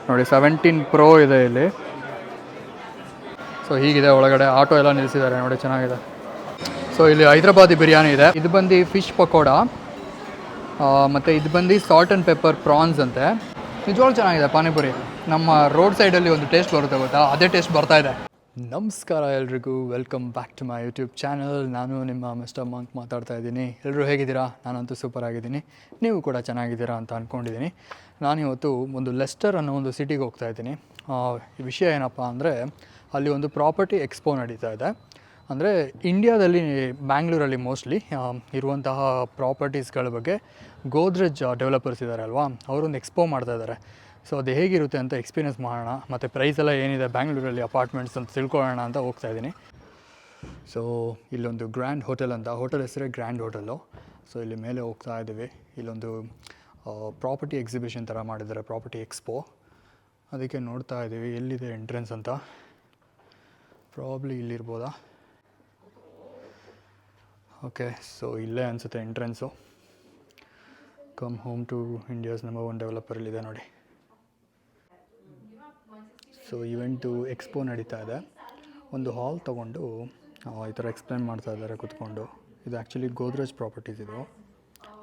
ನೋಡಿ 17 Pro ಇದೆ ಇಲ್ಲಿ. ಸೊ ಹೀಗಿದೆ ಒಳಗಡೆ. ಆಟೋ ಎಲ್ಲ ನಿಲ್ಲಿಸಿದ್ದಾರೆ ನೋಡಿ, ಚೆನ್ನಾಗಿದೆ. ಸೊ ಇಲ್ಲಿ ಹೈದ್ರಾಬಾದಿ ಬಿರಿಯಾನಿ ಇದೆ. ಇದು ಬಂದು ಫಿಶ್ ಪಕೋಡ, ಮತ್ತು ಇದು ಬಂದು ಸಾಲ್ಟ್ ಆ್ಯಂಡ್ ಪೆಪ್ಪರ್ ಪ್ರಾನ್ಸ್ ಅಂತೆ. ನಿಜವಾಗ್ಲೂ ಚೆನ್ನಾಗಿದೆ ಪಾನಿಪುರಿ. ನಮ್ಮ ರೋಡ್ ಸೈಡಲ್ಲಿ ಒಂದು ಟೇಸ್ಟ್ ಬರುತ್ತೆ ಗೊತ್ತಾ, ಅದೇ ಟೇಸ್ಟ್ ಬರ್ತಾ ಇದೆ. ನಮಸ್ಕಾರ ಎಲ್ರಿಗೂ, welcome back to my YouTube channel. ನಾನು ನಿಮ್ಮ ಮಿಸ್ಟರ್ ಮಂಕ್ ಮಾತಾಡ್ತಾ ಇದ್ದೀನಿ. ಎಲ್ಲರೂ ಹೇಗಿದ್ದೀರಾ? ನಾನಂತೂ ಸೂಪರ್ ಆಗಿದ್ದೀನಿ, ನೀವು ಕೂಡ ಚೆನ್ನಾಗಿದ್ದೀರಾ ಅಂತ ಅಂದ್ಕೊಂಡಿದ್ದೀನಿ. ನಾನಿವತ್ತು ಒಂದು ಲೆಸ್ಟರ್ ಅನ್ನೋ ಒಂದು ಸಿಟಿಗೆ ಹೋಗ್ತಾ ಇದ್ದೀನಿ. ಈ ವಿಷಯ ಏನಪ್ಪ ಅಂದರೆ, ಅಲ್ಲಿ ಒಂದು ಪ್ರಾಪರ್ಟಿ ಎಕ್ಸ್ಪೋ ನಡೀತಾ ಇದೆ. ಅಂದರೆ ಇಂಡಿಯಾದಲ್ಲಿ ಬ್ಯಾಂಗ್ಳೂರಲ್ಲಿ ಮೋಸ್ಟ್ಲಿ ಇರುವಂತಹ ಪ್ರಾಪರ್ಟೀಸ್ಗಳ ಬಗ್ಗೆ ಗೋದ್ರೇಜ್ ಡೆವಲಪರ್ಸ್ ಇದ್ದಾರೆ ಅಲ್ವಾ, ಅವರೊಂದು ಎಕ್ಸ್ಪೋ ಮಾಡ್ತಾ ಇದ್ದಾರೆ. ಸೊ ಅದು ಹೇಗಿರುತ್ತೆ ಅಂತ ಎಕ್ಸ್ಪೀರಿಯನ್ಸ್ ಮಾಡೋಣ, ಮತ್ತು ಪ್ರೈಸ್ ಎಲ್ಲ ಏನಿದೆ ಬ್ಯಾಂಗ್ಳೂರಲ್ಲಿ ಅಪಾರ್ಟ್ಮೆಂಟ್ಸ್ ಅಂತ ತಿಳ್ಕೊಳ್ಳೋಣ ಅಂತ ಹೋಗ್ತಾ ಇದ್ದೀನಿ. ಸೊ ಇಲ್ಲೊಂದು ಗ್ರ್ಯಾಂಡ್ ಹೋಟೆಲ್ ಅಂತ, ಹೋಟೆಲ್ ಹೆಸರೇ ಗ್ರ್ಯಾಂಡ್ ಹೋಟೆಲ್ಲು. ಸೊ ಇಲ್ಲಿ ಮೇಲೆ ಹೋಗ್ತಾ ಇದ್ದೀವಿ. ಇಲ್ಲೊಂದು ಪ್ರಾಪರ್ಟಿ ಎಕ್ಸಿಬಿಷನ್ ಥರ ಮಾಡಿದ್ದಾರೆ, ಪ್ರಾಪರ್ಟಿ ಎಕ್ಸ್ಪೋ. ಅದಕ್ಕೆ ನೋಡ್ತಾ ಇದ್ದೀವಿ ಎಲ್ಲಿದೆ ಎಂಟ್ರೆನ್ಸ್ ಅಂತ. ಪ್ರಾಬ್ಲಿ ಇಲ್ಲಿರ್ಬೋದಾ? ಓಕೆ, ಸೊ ಇಲ್ಲೇ ಅನಿಸುತ್ತೆ entrance. Come home to India's number 1 developer ಇಲ್ಲಿದೆ ನೋಡಿ. ಸೊ ಇವೆಂಟು ಎಕ್ಸ್ಪೋ ನಡೀತಾ ಇದೆ. ಒಂದು ಹಾಲ್ ತೊಗೊಂಡು ಈ ಥರ ಎಕ್ಸ್ಪ್ಲೇನ್ ಮಾಡ್ತಾ ಇದ್ದಾರೆ ಕೂತ್ಕೊಂಡು. ಇದು ಆ್ಯಕ್ಚುಲಿ ಗೋದ್ರೇಜ್ ಪ್ರಾಪರ್ಟೀಸ್, ಇದು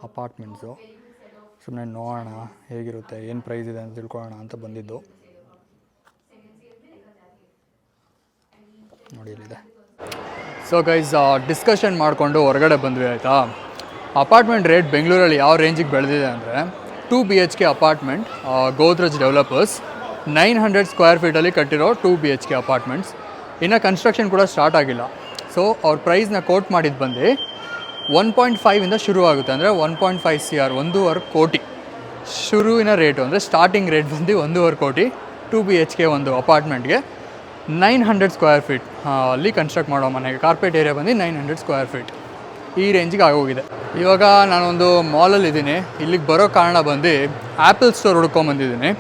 ಅಪಾರ್ಟ್ಮೆಂಟ್ಸು. ಸುಮ್ಮನೆ ನೋಡೋಣ ಹೇಗಿರುತ್ತೆ, ಏನು ಪ್ರೈಸ್ ಇದೆ ಅಂತ ತಿಳ್ಕೊಳ್ಳೋಣ ಅಂತ ಬಂದಿದ್ದು. ನೋಡಿ ಇಲ್ಲಿದೆ. ಸೊ ಗೈಸ್, ಡಿಸ್ಕಷನ್ ಮಾಡಿಕೊಂಡು ಹೊರಗಡೆ ಬಂದ್ವಿ ಆಯಿತಾ. ಅಪಾರ್ಟ್ಮೆಂಟ್ ರೇಟ್ ಬೆಂಗಳೂರಲ್ಲಿ ಯಾವ ರೇಂಜಿಗೆ ಬೆಳೆದಿದೆ ಅಂದರೆ, 2 BHK apartment, Godrej developers 900 square ಫೀಟಲ್ಲಿ ಕಟ್ಟಿರೋ 2 BHK ಅಪಾರ್ಟ್ಮೆಂಟ್ಸ್. ಇನ್ನು ಕನ್ಸ್ಟ್ರಕ್ಷನ್ ಕೂಡ ಸ್ಟಾರ್ಟ್ ಆಗಿಲ್ಲ. ಸೊ ಅವ್ರ ಪ್ರೈಸ್ನ ಕೋಟ್ ಮಾಡಿದ್ದು ಬಂದು 1.5 ಶುರು ಆಗುತ್ತೆ, ಅಂದರೆ 1.5 CR, 1.5 ಕೋಟಿ ಶುರುವಿನ ರೇಟು. ಅಂದರೆ ಸ್ಟಾರ್ಟಿಂಗ್ ರೇಟ್ ಬಂದು 1.5 ಕೋಟಿ 2 BHK ಒಂದು ಅಪಾರ್ಟ್ಮೆಂಟ್ಗೆ. 900 ಸ್ಕ್ವೇರ್ ಫೀಟ್ ಅಲ್ಲಿ ಕನ್ಸ್ಟ್ರಕ್ಟ್ ಮಾಡೋ ಮನೆಗೆ. ಕಾರ್ಪೆಟ್ ಏರಿಯಾ ಬಂದು 900 ಸ್ಕ್ವೇರ್ ಫೀಟ್, ಈ ರೇಂಜಿಗೆ ಆಗೋಗಿದೆ. ಇವಾಗ ನಾನೊಂದು ಮಾಲಲ್ಲಿದ್ದೀನಿ. ಇಲ್ಲಿಗೆ ಬರೋ ಕಾರಣ ಬಂದು ಆ್ಯಪಲ್ ಸ್ಟೋರ್ ಹುಡ್ಕೊಂಬಂದಿದ್ದೀನಿ.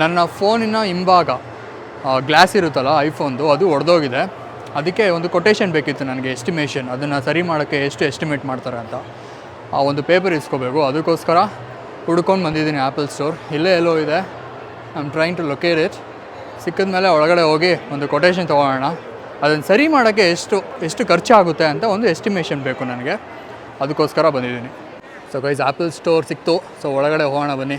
ನನ್ನ ಫೋನಿನ ಹಿಂಭಾಗ ಗ್ಲಾಸ್ ಇರುತ್ತಲ್ಲ ಐಫೋನ್ದು, ಅದು ಒಡೆದೋಗಿದೆ. ಅದಕ್ಕೆ ಒಂದು ಕೊಟೇಶನ್ ಬೇಕಿತ್ತು ನನಗೆ, ಎಸ್ಟಿಮೇಷನ್. ಅದನ್ನು ಸರಿ ಮಾಡೋಕ್ಕೆ ಎಷ್ಟು ಎಸ್ಟಿಮೇಟ್ ಮಾಡ್ತಾರೆ ಅಂತ ಆ ಒಂದು ಪೇಪರ್ ಇಸ್ಕೋಬೇಕು. ಅದಕ್ಕೋಸ್ಕರ ಹುಡ್ಕೊಂಡು ಬಂದಿದ್ದೀನಿ ಆ್ಯಪಲ್ ಸ್ಟೋರ್. ಇಲ್ಲೇ ಎಲ್ಲೋ ಇದೆ. I am trying to locate it. ಸಿಕ್ಕಿದ ಮೇಲೆ ಒಳಗಡೆ ಹೋಗಿ ಒಂದು ಕೊಟೇಶನ್ ತೊಗೊಳ್ಳೋಣ. ಅದನ್ನು ಸರಿ ಮಾಡೋಕ್ಕೆ ಎಷ್ಟು ಖರ್ಚಾಗುತ್ತೆ ಅಂತ ಒಂದು ಎಸ್ಟಿಮೇಷನ್ ಬೇಕು ನನಗೆ, ಅದಕ್ಕೋಸ್ಕರ ಬಂದಿದ್ದೀನಿ. ಸೊ ಗೈಸ್, ಆ್ಯಪಲ್ ಸ್ಟೋರ್ ಸಿಕ್ತು. ಸೊ ಒಳಗಡೆ ಹೋಗೋಣ ಬನ್ನಿ.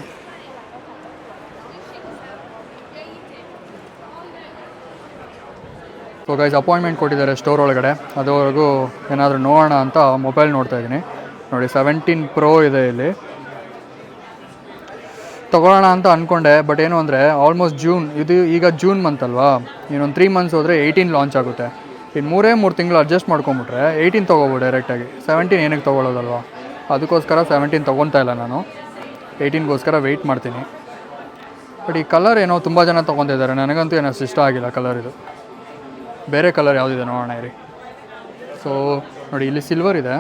ಸೊ ಗೈಸ್, ಅಪಾಯಿಂಟ್ಮೆಂಟ್ ಕೊಟ್ಟಿದ್ದಾರೆ ಸ್ಟೋರ್ ಒಳಗಡೆ. ಅದುವರೆಗೂ ಏನಾದರೂ ನೋಡೋಣ ಅಂತ ಮೊಬೈಲ್ ನೋಡ್ತಾ ಇದ್ದೀನಿ. ನೋಡಿ 17 Pro ಇದೆ ಇಲ್ಲಿ. ತೊಗೊಳ್ಳೋಣ ಅಂತ ಅಂದ್ಕೊಂಡೆ, ಬಟ್ ಏನು ಅಂದರೆ ಆಲ್ಮೋಸ್ಟ್ ಜೂನ್, ಇದು ಈಗ ಜೂನ್ ಮಂತ್ ಅಲ್ವಾ, ಇನ್ನೊಂದು 3 ಮಂತ್ಸ್ ಹೋದರೆ 18 ಲಾಂಚ್ ಆಗುತ್ತೆ. ಇನ್ನು 3 ತಿಂಗಳು ಅಡ್ಜಸ್ಟ್ ಮಾಡ್ಕೊಂಬಿಟ್ರೆ 18 ತೊಗೋಬೋದು ಡೈರೆಕ್ಟಾಗಿ. 17 ಏನಕ್ಕೆ ತೊಗೊಳ್ಳೋದಲ್ವಾ, ಅದಕ್ಕೋಸ್ಕರ 17 ತೊಗೊತಾ ಇಲ್ಲ ನಾನು. 18ಗೋಸ್ಕರ ವೆಯ್ಟ್ ಮಾಡ್ತೀನಿ. ಬಟ್ ಈ ಕಲರ್ ಏನೋ ತುಂಬ ಜನ ತೊಗೊತಿದ್ದಾರೆ, ನನಗಂತೂ ಏನೋ ಇಷ್ಟ ಆಗಿಲ್ಲ ಕಲರ್. ಇದು ಬೇರೆ ಕಲರ್ ಯಾವುದಿದೆ ನೋಡೋಣ ಇರಿ. ಸೊ ನೋಡಿ, ಇಲ್ಲಿ ಸಿಲ್ವರ್ ಇದೆ.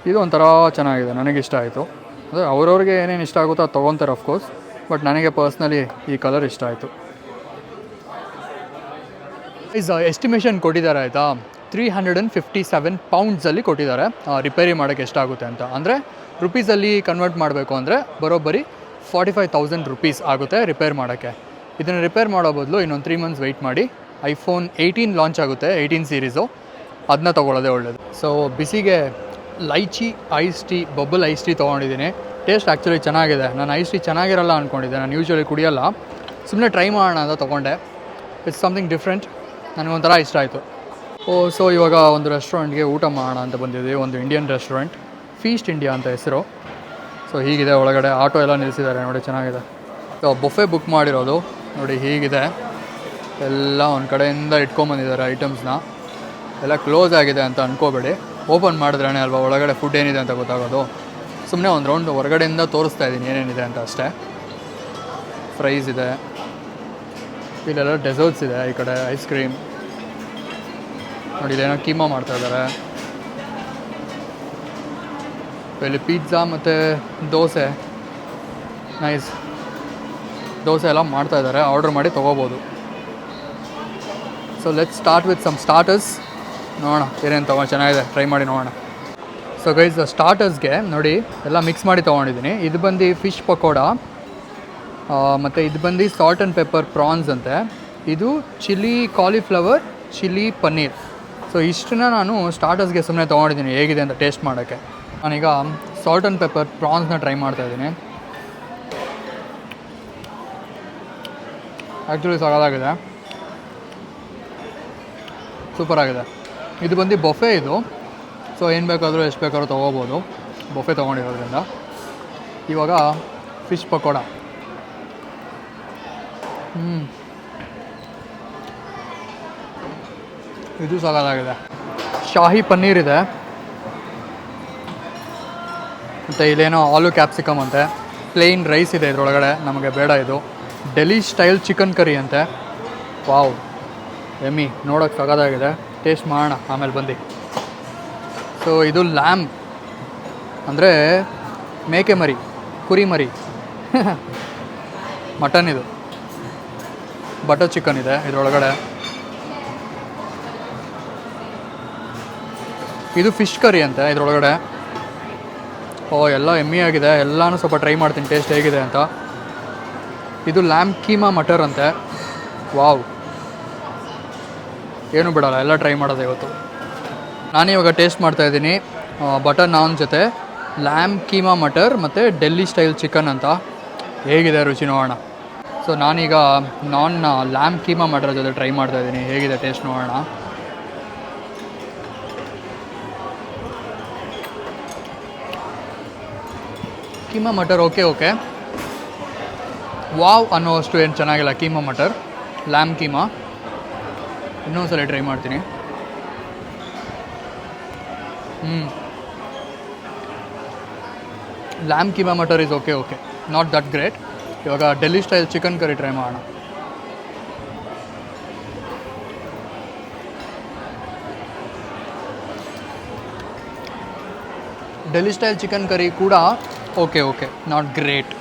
ಇದು ಒಂಥರ ಚೆನ್ನಾಗಿದೆ, ನನಗಿಷ್ಟ ಆಯಿತು. ಅದೇ ಅವ್ರವ್ರಿಗೆ ಏನೇನು ಇಷ್ಟ ಆಗುತ್ತೋ ಅದು ತೊಗೊತಾರೆ ಅಫ್ಕೋರ್ಸ್, ಬಟ್ ನನಗೆ ಪರ್ಸ್ನಲಿ ಈ ಕಲರ್ ಇಷ್ಟ ಆಯಿತು. ಎಸ್ಟಿಮೇಷನ್ ಕೊಟ್ಟಿದ್ದಾರೆ ಆಯಿತಾ, 357 ಪೌಂಡ್ಸಲ್ಲಿ ಕೊಟ್ಟಿದ್ದಾರೆ ರಿಪೇರಿ ಮಾಡೋಕ್ಕೆ ಎಷ್ಟಾಗುತ್ತೆ ಅಂತ. ಅಂದರೆ ರುಪೀಸಲ್ಲಿ ಕನ್ವರ್ಟ್ ಮಾಡಬೇಕು ಅಂದರೆ ಬರೋಬ್ಬರಿ 45,000 ರುಪೀಸ್ ಆಗುತ್ತೆ ರಿಪೇರ್ ಮಾಡೋಕ್ಕೆ. ಇದನ್ನು ರಿಪೇರ್ ಮಾಡೋ ಬದಲು ಇನ್ನೊಂದು 3 ಮಂತ್ಸ್ ವೆಯ್ಟ್ ಮಾಡಿ ಐಫೋನ್ 18 ಲಾಂಚ್ ಆಗುತ್ತೆ, 18 ಸೀರೀಸು, ಅದನ್ನ ತೊಗೊಳ್ಳೋದೇ ಒಳ್ಳೆಯದು. ಸೊ ಬಿಸಿಗೆ lychee ice tea, bubble ice tea ತೊಗೊಂಡಿದ್ದೀನಿ. ಟೇಸ್ಟ್ ಆ್ಯಕ್ಚುಲಿ ಚೆನ್ನಾಗಿದೆ. ನಾನು ಐಸ್ ಟೀ ಚೆನ್ನಾಗಿರಲ್ಲ ಅಂದ್ಕೊಂಡಿದ್ದೆ, ನಾನು ಯೂಶ್ವಲಿ ಕುಡಿಯೋಲ್ಲ. ಸುಮ್ಮನೆ ಟ್ರೈ ಮಾಡೋಣ ಅಂತ ತೊಗೊಂಡೆ. ಇಟ್ಸ್ ಸಮಥಿಂಗ್ ಡಿಫ್ರೆಂಟ್, ನನಗೊಂಥರ ಇಷ್ಟ ಆಯಿತು. ಸೊ ಇವಾಗ ಒಂದು ರೆಸ್ಟೋರೆಂಟ್ಗೆ ಊಟ ಮಾಡೋಣ ಅಂತ ಬಂದಿದ್ದೀವಿ. ಒಂದು ಇಂಡಿಯನ್ ರೆಸ್ಟೋರೆಂಟ್, ಫೀಸ್ಟ್ ಇಂಡಿಯಾ ಅಂತ ಹೆಸರು. ಸೊ ಹೀಗಿದೆ ಒಳಗಡೆ. ಆಟೋ ಎಲ್ಲ ನಿಲ್ಲಿಸಿದ್ದಾರೆ ನೋಡಿ, ಚೆನ್ನಾಗಿದೆ. ಸೊ ಬೊಫೆ ಬುಕ್ ಮಾಡಿರೋದು ನೋಡಿ, ಹೀಗಿದೆ. ಎಲ್ಲ ಒಂದು ಕಡೆಯಿಂದ ಇಟ್ಕೊಂಬಂದಿದ್ದಾರೆ ಐಟಮ್ಸ್ನ. ಎಲ್ಲ ಕ್ಲೋಸ್ ಆಗಿದೆ ಅಂತ ಅಂದ್ಕೋಬೇಡಿ, ಓಪನ್ ಮಾಡಿದ್ರೇ ಅಲ್ವಾ ಒಳಗಡೆ ಫುಡ್ ಏನಿದೆ ಅಂತ ಗೊತ್ತಾಗೋದು. ಸುಮ್ಮನೆ ಒಂದು ರೌಂಡ್ ಹೊರಗಡೆಯಿಂದ ತೋರಿಸ್ತಾ ಇದ್ದೀನಿ ಏನೇನಿದೆ ಅಂತ ಅಷ್ಟೇ. ಫ್ರೈಸ್ ಇದೆ, ಇಲ್ಲೆಲ್ಲ ಡೆಸರ್ಟ್ಸ್ ಇದೆ, ಈ ಕಡೆ ಐಸ್ ಕ್ರೀಮ್ ನೋಡಿ, ಇಲ್ಲೇನೋ ಕೀಮಾ ಮಾಡ್ತಾಯಿದ್ದಾರೆ. ಇಲ್ಲಿ ಪಿಜ್ಜಾ ಮತ್ತು ದೋಸೆ, ನೈಸ್ ದೋಸೆ ಎಲ್ಲ ಮಾಡ್ತಾಯಿದ್ದಾರೆ. ಆರ್ಡ್ರ್ ಮಾಡಿ ತೊಗೋಬೋದು. So let's start with some starters. ನೋಡೋಣ ಏನೇನು ತೊಗೊಂಡು, ಚೆನ್ನಾಗಿದೆ, ಟ್ರೈ ಮಾಡಿ ನೋಡೋಣ. ಸೊ ಗೈಸ್, ಸ್ಟಾರ್ಟರ್ಸ್ಗೆ ನೋಡಿ ಎಲ್ಲ ಮಿಕ್ಸ್ ಮಾಡಿ ತೊಗೊಂಡಿದ್ದೀನಿ. ಇದು ಬಂದು ಫಿಶ್ ಪಕೋಡ, ಮತ್ತು ಇದು ಬಂದು ಸಾಲ್ಟ್ ಆ್ಯಂಡ್ ಪೆಪ್ಪರ್ ಪ್ರಾನ್ಸ್ ಅಂತೆ, ಇದು chilli cauliflower chilli paneer. So ಇಷ್ಟನ್ನ ನಾನು ಸ್ಟಾರ್ಟರ್ಸ್ಗೆ ಸುಮ್ಮನೆ ತೊಗೊಂಡಿದ್ದೀನಿ ಹೇಗಿದೆ ಅಂತ ಟೇಸ್ಟ್ ಮಾಡೋಕ್ಕೆ. ನಾನೀಗ ಸಾಲ್ಟ್ ಆ್ಯಂಡ್ ಪೆಪ್ಪರ್ ಪ್ರಾನ್ಸ್ನ ಟ್ರೈ ಮಾಡ್ತಾಯಿದ್ದೀನಿ. ಆ್ಯಕ್ಚುಲಿ ಸಗದಾಗಿದೆ, ಸೂಪರಾಗಿದೆ. ಇದು ಬಂದು ಬೊಫೆ ಇದು, ಸೊ ಏನು ಬೇಕಾದರೂ ಎಷ್ಟು ಬೇಕಾದ್ರೂ ತೊಗೋಬೋದು ಬೊಫೆ ತೊಗೊಂಡಿರೋದ್ರಿಂದ. ಇವಾಗ ಫಿಶ್ ಪಕೋಡ. ಇದು ಸಗದಾಗಿದೆ. ಶಾಹಿ ಪನ್ನೀರ್ ಇದೆ, ಮತ್ತು ಇಲ್ಲೇನೋ ಆಲೂ ಕ್ಯಾಪ್ಸಿಕಮ್ ಅಂತೆ, ಪ್ಲೇನ್ ರೈಸ್ ಇದೆ ಇದರೊಳಗಡೆ, ನಮಗೆ ಬೇಡ ಇದು. ಡೆಲ್ಲಿ ಸ್ಟೈಲ್ ಚಿಕನ್ ಕರಿ ಅಂತೆ. ವಾವ್, ಎಮ್ಮಿ, ನೋಡೋಕ್ಕೆ ಸಗದಾಗಿದೆ. ಟೇಸ್ಟ್ ಮಾಡೋಣ ಆಮೇಲೆ ಬಂದು. ಸೊ ಇದು ಲ್ಯಾಮ್ ಅಂದರೆ ಮೇಕೆ ಮರಿ, ಕುರಿ ಮರಿ. ಮಟನ್ ಇದು. ಬಟರ್ ಚಿಕನ್ ಇದೆ ಇದರೊಳಗಡೆ. ಇದು ಫಿಶ್ ಕರಿ ಅಂತೆ ಇದರೊಳಗಡೆ. ಎಲ್ಲ ಎಮ್ಮಿ ಆಗಿದೆ, ಎಲ್ಲನೂ ಸ್ವಲ್ಪ ಟ್ರೈ ಮಾಡ್ತೀನಿ ಟೇಸ್ಟ್ ಹೇಗಿದೆ ಅಂತ. ಇದು ಲ್ಯಾಮ್ ಕೀಮಾ ಮಟರ್ ಅಂತೆ. ವಾವ್, ಏನು ಬಿಡೋಲ್ಲ, ಎಲ್ಲ ಟ್ರೈ ಮಾಡೋದು ಇವತ್ತು. ನಾನಿವಾಗ ಟೇಸ್ಟ್ ಮಾಡ್ತಾಯಿದ್ದೀನಿ ಬಟರ್ ನಾನ್ ಜೊತೆ ಲ್ಯಾಮ್ ಕೀಮಾ ಮಟರ್ ಮತ್ತು ಡೆಲ್ಲಿ ಸ್ಟೈಲ್ ಚಿಕನ್ ಅಂತ. ಹೇಗಿದೆ ರುಚಿ ನೋಡೋಣ. ಸೊ ನಾನೀಗ ಲ್ಯಾಮ್ ಕೀಮಾ ಮಟರ್ ಜೊತೆ ಟ್ರೈ ಮಾಡ್ತಾಯಿದ್ದೀನಿ, ಹೇಗಿದೆ ಟೇಸ್ಟ್ ನೋಡೋಣ. ಕೀಮಾ ಮಟರ್ ಓಕೆ. ವಾವ್ ಅನ್ನೋಷ್ಟು ಏನು ಚೆನ್ನಾಗಿಲ್ಲ ಕೀಮಾ ಮಟರ್. ಲ್ಯಾಮ್ ಕೀಮಾ ಇನ್ನೊಂದ್ಸಲ ಟ್ರೈ ಮಾಡ್ತೀನಿ. Lamb keema matar is okay, not that great. ಇವಾಗ Delhi style chicken curry try ಮಾಡೋಣ. ಡೆಲ್ಲಿ ಸ್ಟೈಲ್ ಚಿಕನ್ ಕರಿ ಕೂಡ ಓಕೆ, ನಾಟ್ ಗ್ರೇಟ್.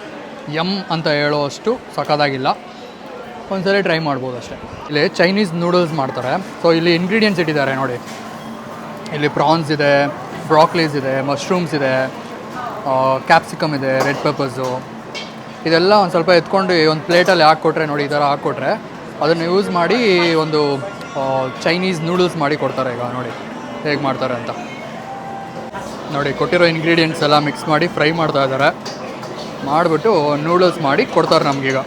ಅಂತ ಹೇಳೋಷ್ಟು ಸಖತ್ತಾಗಿಲ್ಲ, ಒಂದ್ಸಲ ಟ್ರೈ ಮಾಡ್ಬೋದು ಅಷ್ಟೇ. ಇಲ್ಲಿ ಚೈನೀಸ್ ನೂಡಲ್ಸ್ ಮಾಡ್ತಾರೆ. ಸೊ ಇಲ್ಲಿ ಇಂಗ್ರೀಡಿಯೆಂಟ್ಸ್ ಇಟ್ಟಿದ್ದಾರೆ ನೋಡಿ. ಇಲ್ಲಿ ಪ್ರಾನ್ಸ್ ಇದೆ, ಬ್ರಾಕ್ಲೀಸ್ ಇದೆ, ಮಶ್ರೂಮ್ಸ್ ಇದೆ, ಕ್ಯಾಪ್ಸಿಕಮ್ ಇದೆ, ರೆಡ್ ಪೆಪ್ಪರ್ಸು. ಇದೆಲ್ಲ ಒಂದು ಸ್ವಲ್ಪ ಎತ್ಕೊಂಡು ಒಂದು ಪ್ಲೇಟಲ್ಲಿ ಹಾಕ್ಕೊಟ್ರೆ ನೋಡಿ, ಈ ಥರ ಹಾಕ್ಕೊಟ್ರೆ ಅದನ್ನು ಯೂಸ್ ಮಾಡಿ ಒಂದು ಚೈನೀಸ್ ನೂಡಲ್ಸ್ ಮಾಡಿ ಕೊಡ್ತಾರೆ. ಈಗ ನೋಡಿ ಹೇಗೆ ಮಾಡ್ತಾರೆ ಅಂತ ನೋಡಿ. ಕೊಟ್ಟಿರೋ ಇಂಗ್ರೀಡಿಯೆಂಟ್ಸ್ ಎಲ್ಲ ಮಿಕ್ಸ್ ಮಾಡಿ ಫ್ರೈ ಮಾಡ್ತಾ ಇದ್ದಾರೆ, ಮಾಡಿಬಿಟ್ಟು ನೂಡಲ್ಸ್ ಮಾಡಿ ಕೊಡ್ತಾರೆ ನಮಗೀಗ.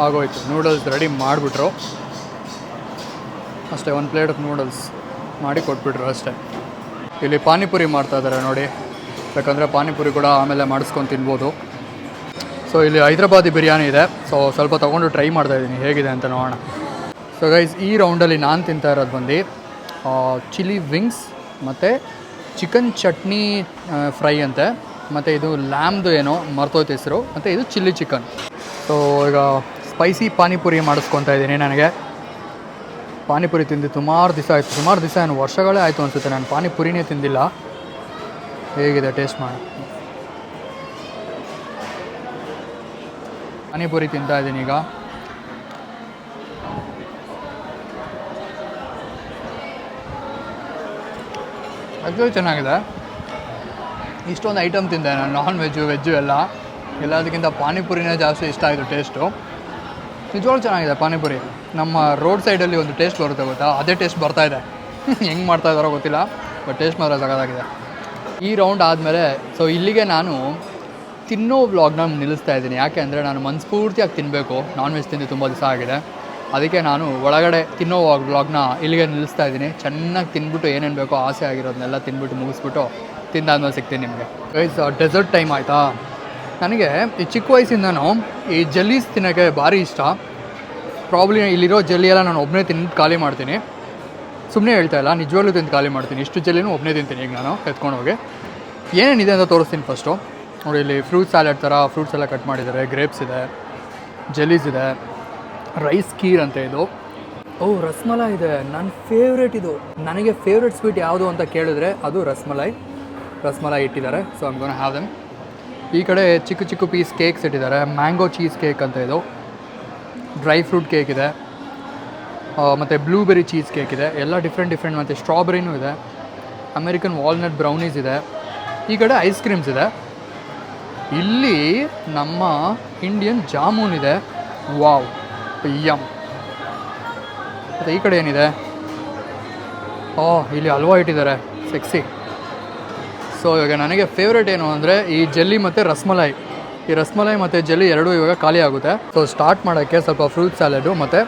ಆಗೋಯ್ತು, ನೂಡಲ್ಸ್ ರೆಡಿ ಮಾಡಿಬಿಟ್ರು ಅಷ್ಟೇ. ಒಂದು ಪ್ಲೇಟ್ ಆಫ್ ನೂಡಲ್ಸ್ ಮಾಡಿ ಕೊಟ್ಬಿಟ್ರು ಅಷ್ಟೇ. ಇಲ್ಲಿ ಪಾನಿಪುರಿ ಮಾಡ್ತಾಯಿದ್ದಾರೆ ನೋಡಿ, ಯಾಕಂದರೆ ಪಾನಿಪುರಿ ಕೂಡ ಆಮೇಲೆ ಮಾಡಿಸ್ಕೊಂಡು ತಿನ್ಬೋದು. ಸೊ ಇಲ್ಲಿ ಹೈದ್ರಾಬಾದಿ ಬಿರಿಯಾನಿ ಇದೆ, ಸೊ ಸ್ವಲ್ಪ ತೊಗೊಂಡು ಟ್ರೈ ಮಾಡ್ತಾಯಿದ್ದೀನಿ ಹೇಗಿದೆ ಅಂತ ನೋಡೋಣ. ಸೊ ಗೈಸ್, ಈ ರೌಂಡಲ್ಲಿ ನಾನು ತಿಂತಾ ಇರೋದು ಬಂದು ಚಿಲ್ಲಿ ವಿಂಗ್ಸ್ ಮತ್ತು ಚಿಕನ್ ಚಟ್ನಿ ಫ್ರೈ ಅಂತೆ, ಮತ್ತು ಇದು ಲ್ಯಾಮ್ದು ಏನೋ ಮರ್ತೋಯ್ತು ಹೆಸರು, ಮತ್ತು ಇದು ಚಿಲ್ಲಿ ಚಿಕನ್. ಸೊ ಈಗ ಸ್ಪೈಸಿ ಪಾನಿಪುರಿ ಮಾಡಿಸ್ಕೊತಾ ಇದ್ದೀನಿ. ನನಗೆ ಪಾನಿಪುರಿ ತಿಂದು ಸುಮಾರು ದಿವಸ ಏನು ವರ್ಷಗಳೇ ಆಯಿತು ಅನಿಸುತ್ತೆ ನಾನು ಪಾನಿಪುರಿನೇ ತಿಂದಿಲ್ಲ. ಹೇಗಿದೆ ಟೇಸ್ಟ್ ಮಾಡಿ. ಪಾನಿಪುರಿ ತಿಂತಾ ಇದ್ದೀನಿ ಈಗ. ಆ್ಯಕ್ಚುಲಿ ಚೆನ್ನಾಗಿದೆ. ಇಷ್ಟೊಂದು ಐಟಮ್ ತಿಂದೆ ನಾನು, ನಾನ್ ವೆಜ್ಜು ಎಲ್ಲದಕ್ಕಿಂತ ಪಾನಿಪುರಿನೇ ಜಾಸ್ತಿ ಇಷ್ಟ ಆಯಿತು ಟೇಸ್ಟು. ನಿಜವಾಗ್ಲೂ ಚೆನ್ನಾಗಿದೆ ಪಾನಿಪುರಿ. ನಮ್ಮ ರೋಡ್ ಸೈಡಲ್ಲಿ ಒಂದು ಟೇಸ್ಟ್ ಬರುತ್ತೆ ಗೊತ್ತಾ, ಅದೇ ಟೇಸ್ಟ್ ಬರ್ತಾಯಿದೆ. ಹೆಂಗೆ ಮಾಡ್ತಾಯಿದ್ದಾರೋ ಗೊತ್ತಿಲ್ಲ, ಬಟ್ ಟೇಸ್ಟ್ ಮಾತ್ರ ಸಖತ್ತಾಗಿದೆ. ಈ ರೌಂಡ್ ಆದಮೇಲೆ ಸೊ ಇಲ್ಲಿಗೆ ನಾನು ತಿನ್ನೋ ವ್ಲಾಗ್ನ ನಿಲ್ಲಿಸ್ತಾ ಇದ್ದೀನಿ. ಯಾಕೆ ಅಂದರೆ ನಾನು ಮನಸ್ಫೂರ್ತಿಯಾಗಿ ತಿನ್ನಬೇಕು. ನಾನ್ ವೆಜ್ ತಿಂದು ತುಂಬ ದಿವಸ ಆಗಿದೆ, ಅದಕ್ಕೆ ನಾನು ಒಳಗಡೆ ತಿನ್ನೋ ವ್ಲಾಗ್ನ ಇಲ್ಲಿಗೆ ನಿಲ್ಲಿಸ್ತಾ ಇದ್ದೀನಿ. ಚೆನ್ನಾಗಿ ತಿಂದ್ಬಿಟ್ಟು ಏನೇನು ಬೇಕೋ ಆಸೆ ಆಗಿರೋದನ್ನೆಲ್ಲ ತಿಂದ್ಬಿಟ್ಟು ಮುಗಿಸ್ಬಿಟ್ಟು ತಿಂದಾದ್ಮೇಲೆ ಸಿಗ್ತೀನಿ ನಿಮಗೆ. ಗೈಸ್, ಡೆಸರ್ಟ್ ಟೈಮ್ ಆಯಿತಾ. ನನಗೆ ಈ ಚಿಕ್ಕ ವಯಸ್ಸಿಂದನೂ ಈ ಜೆಲ್ಲೀಸ್ ತಿನ್ನೋಕ್ಕೆ ಭಾರಿ ಇಷ್ಟ. ಪ್ರಾಬ್ಲಿ ಇಲ್ಲಿರೋ ಜೆಲ್ಲಿ ಎಲ್ಲ ನಾನು ಒಬ್ಬನೇ ತಿಂದು ಖಾಲಿ ಮಾಡ್ತೀನಿ. ಸುಮ್ಮನೆ ಹೇಳ್ತಾ ಇಲ್ಲ, ನಿಜವಾಗ್ಲೂ ತಿಂದು ಖಾಲಿ ಮಾಡ್ತೀನಿ. ಇಷ್ಟು ಜೆಲ್ಲಿನೂ ಒಬ್ಬನೇ ತಿಂತೀನಿ ಈಗ ನಾನು ಎತ್ಕೊಂಡೋಗಿ. ಏನೇನಿದೆ ಅಂತ ತೋರಿಸ್ತೀನಿ ಫಸ್ಟು. ನೋಡಿ, ಇಲ್ಲಿ ಫ್ರೂಟ್ ಸ್ಯಾಲಡ್ ಥರ ಫ್ರೂಟ್ಸ್ ಎಲ್ಲ ಕಟ್ ಮಾಡಿದ್ದಾರೆ. ಗ್ರೇಪ್ಸ್ ಇದೆ, ಜೆಲ್ಲೀಸ್ ಇದೆ, ರೈಸ್ ಕೀರ್ ಅಂತ ಇದು. ರಸ್ಮಲೈ ಇದೆ, ನನ್ನ ಫೇವ್ರೇಟ್ ಇದು. ನನಗೆ ಫೇವ್ರೇಟ್ ಸ್ವೀಟ್ ಯಾವುದು ಅಂತ ಕೇಳಿದ್ರೆ ಅದು ರಸ್ಮಲೈ ಇಟ್ಟಿದ್ದಾರೆ. So I'm gonna have them. ಈ ಕಡೆ ಚಿಕ್ಕ ಚಿಕ್ಕ ಪೀಸ್ ಕೇಕ್ಸ್ ಇಟ್ಟಿದ್ದಾರೆ. ಮ್ಯಾಂಗೋ ಚೀಸ್ ಕೇಕ್ ಅಂತ ಇದು. ಡ್ರೈ ಫ್ರೂಟ್ ಕೇಕ್ ಇದೆ. ಮತ್ತು ಬ್ಲೂಬೆರಿ ಚೀಸ್ ಕೇಕ್ ಇದೆ, ಎಲ್ಲ ಡಿಫ್ರೆಂಟ್ ಮತ್ತು ಸ್ಟ್ರಾಬೆರಿನೂ ಇದೆ, ಅಮೇರಿಕನ್ ವಾಲ್ನಟ್ ಬ್ರೌನೀಸ್ ಇದೆ, ಈ ಕಡೆ ಐಸ್ ಕ್ರೀಮ್ಸ್ ಇದೆ, ಇಲ್ಲಿ ನಮ್ಮ ಇಂಡಿಯನ್ ಜಾಮೂನ್ ಇದೆ, ವಾವ್ ಯಮ್. ಮತ್ತು ಈ ಕಡೆ ಏನಿದೆ, ಇಲ್ಲಿ ಹಲ್ವಾ ಇಟ್ಟಿದ್ದಾರೆ, ಸೆಕ್ಸಿ. ಸೊ ಇವಾಗ ನನಗೆ ಫೇವ್ರೇಟ್ ಏನು ಅಂದರೆ ಈ ಜೆಲ್ಲಿ ಮತ್ತು ರಸ್ಮಲಾಯಿ. ಈ ರಸ್ಮಲಾಯಿ ಮತ್ತು ಜೆಲ್ಲಿ ಎರಡೂ ಇವಾಗ ಖಾಲಿ ಆಗುತ್ತೆ. ಸೊ ಸ್ಟಾರ್ಟ್ ಮಾಡೋಕ್ಕೆ ಸ್ವಲ್ಪ ಫ್ರೂಟ್ ಸ್ಯಾಲಡು ಮತ್ತು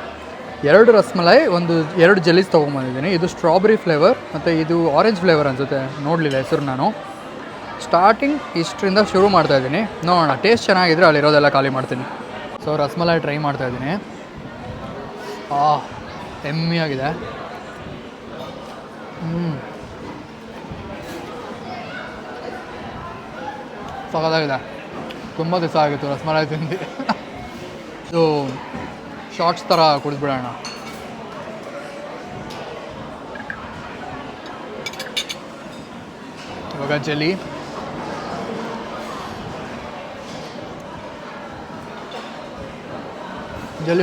2 ರಸ್ಮಲಾಯಿ, 2 ಜೆಲ್ಲೀಸ್ ತೊಗೊಂಬಂದಿದ್ದೀನಿ. ಇದು ಸ್ಟ್ರಾಬೆರಿ ಫ್ಲೇವರ್ ಮತ್ತು ಇದು ಆರೆಂಜ್ ಫ್ಲೇವರ್ ಅನಿಸುತ್ತೆ, ನೋಡಲಿಲ್ಲ ಹೆಸರು ನಾನು. ಸ್ಟಾರ್ಟಿಂಗ್ ಇಷ್ಟರಿಂದ ಶುರು ಮಾಡ್ತಾಯಿದ್ದೀನಿ, ನೋಡೋಣ ಟೇಸ್ಟ್ ಚೆನ್ನಾಗಿದ್ರೆ ಅಲ್ಲಿರೋದೆಲ್ಲ ಖಾಲಿ ಮಾಡ್ತೀನಿ. ಸೊ ರಸ್ಮಲಾಯಿ ಟ್ರೈ ಮಾಡ್ತಾಯಿದ್ದೀನಿ. ಎಮ್ಮಿಯಾಗಿದೆ. ಸಖತ್ತಾಗಿದೆ. ತುಂಬ ದಿವಸ ಆಗಿತ್ತು ರಸ್ಮಲಾಯಿ ತಿಂದು. ಇದು ಶಾರ್ಟ್ಸ್ ಥರ ಕುಡಿದ್ಬಿಡೋಣ. ಇವಾಗ ಜೆಲ್ಲಿ,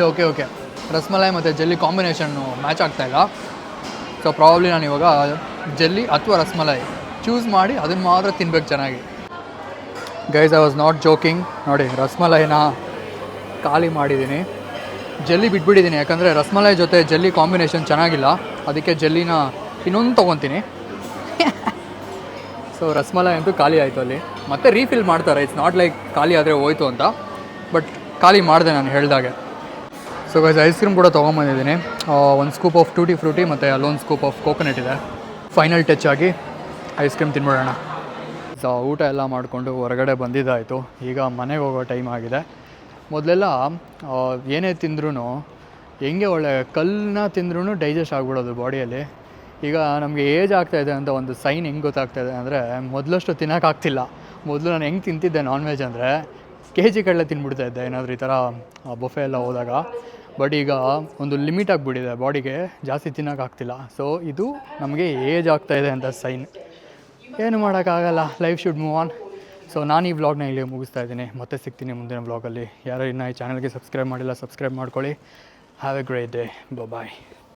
ಓಕೆ ರಸ್ಮಲಾಯಿ ಮತ್ತು ಜೆಲ್ಲಿ ಕಾಂಬಿನೇಷನ್ನು ಮ್ಯಾಚ್ ಆಗ್ತಾಯಿಲ್ಲ. ಸೊ ಪ್ರಾಬಬ್ಲಿ ನಾನು ಇವಾಗ ಜೆಲ್ಲಿ ಅಥವಾ ರಸ್ಮಲಾಯಿ ಚೂಸ್ ಮಾಡಿ ಅದನ್ನು ಮಾತ್ರ ತಿನ್ಬೇಕು ಚೆನ್ನಾಗಿ. Guys, I was not joking. ನೋಡಿ, ರಸ್ಮಲಾಯಿನ ಖಾಲಿ ಮಾಡಿದ್ದೀನಿ, ಜೆಲ್ಲಿ ಬಿಟ್ಬಿಟ್ಟಿದ್ದೀನಿ. ಯಾಕಂದರೆ ರಸ್ಮಲಾಯಿ ಜೊತೆ ಜೆಲ್ಲಿ ಕಾಂಬಿನೇಷನ್ ಚೆನ್ನಾಗಿಲ್ಲ, ಅದಕ್ಕೆ ಜೆಲ್ಲಿನ ಇನ್ನೊಂದು ತೊಗೊತೀನಿ. ಸೊ ರಸ್ಮಲಾಯಿ ಅಂತೂ ಖಾಲಿ ಆಯಿತು ಅಲ್ಲಿ. ಮತ್ತೆ ರೀಫಿಲ್ ಮಾಡ್ತಾರೆ, ಇಟ್ಸ್ ನಾಟ್ ಲೈಕ್ ಖಾಲಿ ಆದರೆ ಹೋಯ್ತು ಅಂತ, ಬಟ್ ಖಾಲಿ ಮಾಡಿದೆ ನಾನು ಹೇಳ್ದಾಗೆ. ಸೊ ಗೈಸ್, ಐಸ್ ಕ್ರೀಮ್ ಕೂಡ ತೊಗೊಂಬಂದಿದ್ದೀನಿ. 1 ಸ್ಕೂಪ್ ಆಫ್ ಟೂಟಿ ಫ್ರೂಟಿ ಮತ್ತು ಅಲ್ಲೊಂದು ಸ್ಕೂಪ್ ಆಫ್ ಕೋಕೋನಟ್ ಇದೆ. ಫೈನಲ್ ಟಚ್ ಆಗಿ ಐಸ್ ಕ್ರೀಮ್ ತಿನ್ಬಿಡೋಣ. ಸೊ ಊಟ ಎಲ್ಲ ಮಾಡಿಕೊಂಡು ಹೊರಗಡೆ ಬಂದಿದ್ದಾಯಿತು. ಈಗ ಮನೆಗೆ ಹೋಗೋ ಟೈಮ್ ಆಗಿದೆ. ಮೊದಲೆಲ್ಲ ಏನೇ ತಿಂದ್ರೂ, ಹೆಂಗೆ ಒಳ್ಳೆ ಕಲ್ಲನ್ನ ತಿಂದ್ರೂ ಡೈಜೆಸ್ಟ್ ಆಗಿಬಿಡೋದು ಬಾಡಿಯಲ್ಲಿ. ಈಗ ನಮಗೆ ಏಜ್ ಆಗ್ತಾಯಿದೆ ಅಂತ ಒಂದು ಸೈನ್ ಹೆಂಗೆ ಗೊತ್ತಾಗ್ತಾಯಿದೆ ಅಂದರೆ, ಮೊದಲಷ್ಟು ತಿನ್ನೋಕ್ಕಾಗ್ತಿಲ್ಲ. ಮೊದಲು ನಾನು ಹೆಂಗೆ ತಿಂತಿದ್ದೆ ನಾನ್ ವೆಜ್ ಅಂದರೆ KG ಕಡಲೆ ತಿನ್ಬಿಡ್ತಾಯಿದ್ದೆ ಏನಾದರೂ ಈ ಥರ ಬೊಫೆ ಎಲ್ಲ ಹೋದಾಗ. ಬಟ್ ಈಗ ಒಂದು ಲಿಮಿಟ್ ಆಗಿಬಿಟ್ಟಿದೆ ಬಾಡಿಗೆ, ಜಾಸ್ತಿ ತಿನ್ನೋಕ್ಕಾಗ್ತಿಲ್ಲ. ಸೊ ಇದು ನಮಗೆ ಏಜ್ ಆಗ್ತಾಯಿದೆ ಅಂತ ಸೈನ್. ಏನು ಮಾಡೋಕ್ಕಾಗಲ್ಲ, life should move on. So ನಾನು ಈ ವ್ಲಾಗ್ನ ಇಲ್ಲಿ ಮುಗಿಸ್ತಾ ಇದ್ದೀನಿ. ಮತ್ತೆ ಸಿಗ್ತೀನಿ ಮುಂದಿನ ವ್ಲಾಗಲ್ಲಿ. ಯಾರು ಇನ್ನೂ ಈ ಚಾನಲ್ಗೆ ಸಬ್ಸ್ಕ್ರೈಬ್ ಮಾಡಿಲ್ಲ, ಸಬ್ಸ್ಕ್ರೈಬ್ ಮಾಡ್ಕೊಳ್ಳಿ. Have a great day. Bye.